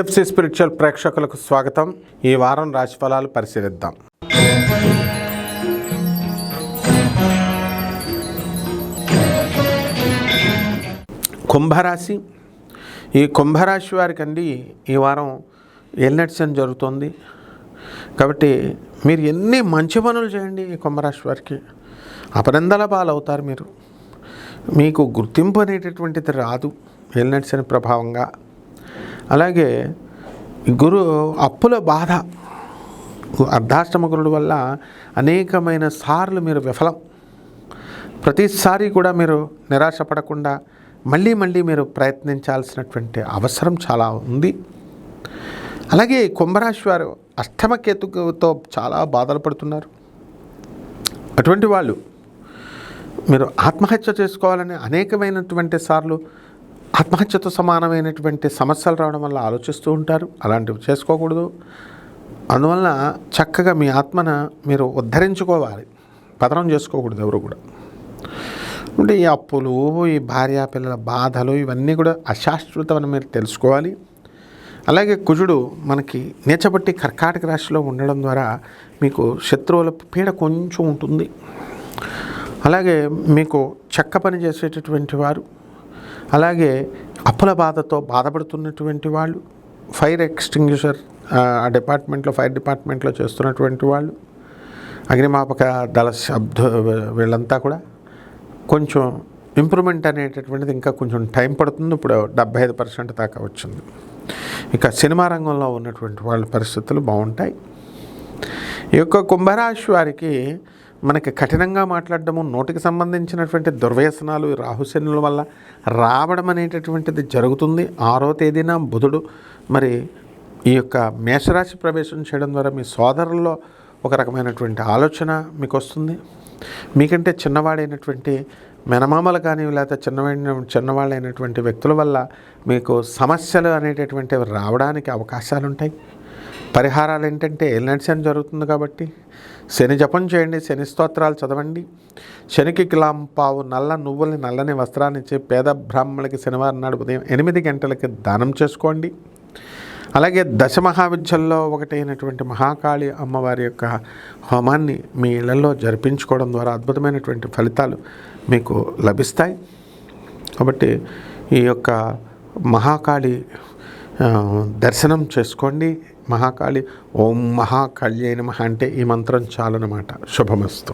TFC spiritual ప్రేక్షకులకు స్వాగతం. ఈ వారం రాశిఫలాలు పరిశీలిద్దాం. కుంభరాశి. ఈ కుంభరాశి వారికి అండి ఈ వారం ఎల్నెట్సన్ జరుగుతుంది కాబట్టి మీరు ఎన్ని మంచి పనులు చేయండి. ఈ కుంభరాశి వారికి అపనందల పాలవుతారు. మీకు గుర్తింపు అనేటటువంటిది రాదు ఎల్నెట్సన్ ప్రభావంగా. అలాగే గురు అప్పుల బాధ, అర్ధాష్టమ గురుడు వల్ల అనేకమైన సార్లు మీరు విఫలం. ప్రతిసారి కూడా మీరు నిరాశపడకుండా మళ్ళీ మీరు ప్రయత్నించాల్సినటువంటి అవసరం చాలా ఉంది. అలాగే కుంభరాశి వారు అష్టమ కేతుతో చాలా బాధలు పడుతున్నారు. అటువంటి వాళ్ళు మీరు ఆత్మహత్య చేసుకోవాలని అనేకమైనటువంటి సార్లు ఆత్మహత్యతో సమానమైనటువంటి సమస్యలు రావడం వల్ల ఆలోచిస్తూ ఉంటారు. అలాంటివి చేసుకోకూడదు. అందువలన చక్కగా మీ ఆత్మను మీరు ఉద్ధరించుకోవాలి, పతనం చేసుకోకూడదు ఎవరు కూడా. అంటే ఈ అప్పులు, ఈ భార్యాపిల్లల బాధలు ఇవన్నీ కూడా అశాశ్వతమని మీరు తెలుసుకోవాలి. అలాగే కుజుడు మనకి నీచబట్టి కర్కాటక రాశిలో ఉండడం ద్వారా మీకు శత్రువుల పీడ కొంచెం ఉంటుంది. అలాగే మీకు చెక్క పని చేసేటటువంటి వారు, అలాగే అప్పుల బాధతో బాధపడుతున్నటువంటి వాళ్ళు, ఫైర్ ఎక్స్టింగ్విషర్ డిపార్ట్మెంట్లో, ఫైర్ డిపార్ట్మెంట్లో చేస్తున్నటువంటి వాళ్ళు, అగ్నిమాపక దళ వీళ్ళంతా కూడా కొంచెం ఇంప్రూవ్మెంట్ అనేటటువంటిది ఇంకా కొంచెం టైం పడుతుంది. ఇప్పుడు 75% దాకా వచ్చింది. ఇక సినిమా రంగంలో ఉన్నటువంటి వాళ్ళ పరిస్థితులు బాగుంటాయి. ఈ యొక్క కుంభరాశి వారికి మనకి కఠినంగా మాట్లాడడము, నోటికి సంబంధించినటువంటి దుర్వ్యసనాలు రాహుశనుల వల్ల రావడం అనేటటువంటిది జరుగుతుంది. 6వ తేదీన బుధుడు ఈ యొక్క మేషరాశి ప్రవేశం చేయడం ద్వారా మీ సోదరుల్లో ఒక రకమైనటువంటి ఆలోచన మీకు వస్తుంది. మీకంటే చిన్నవాడైనటువంటి మెనమామలు కానీ లేకపోతే చిన్నవాళ్ళైనటువంటి వ్యక్తుల వల్ల మీకు సమస్యలు అనేటటువంటివి రావడానికి అవకాశాలు ఉంటాయి. పరిహారాలు ఏంటంటే ఎల్నెట్సన్ జరుగుతుంది కాబట్టి శని జపం చేయండి, శని స్తోత్రాలు చదవండి. శనికి కిలాంపావు నల్ల నువ్వుల్ని, నల్లని వస్త్రాన్ని ఇచ్చి పేద బ్రాహ్మణులకి శనివారం నాడు ఉదయం 8 గంటలకి దానం చేసుకోండి. అలాగే దశమహావిద్యల్లో ఒకటైనటువంటి మహాకాళి అమ్మవారి యొక్క హోమాన్ని మీ ఇళ్లలో జరిపించుకోవడం ద్వారా అద్భుతమైనటువంటి ఫలితాలు మీకు లభిస్తాయి. కాబట్టి ఈ యొక్క మహాకాళి దర్శనం చేసుకోండి. మహాకాళి ఓం మహాకాళ్యై నమః అంటే ఈ మంత్రం చాలన్నమాట. శుభమస్తు.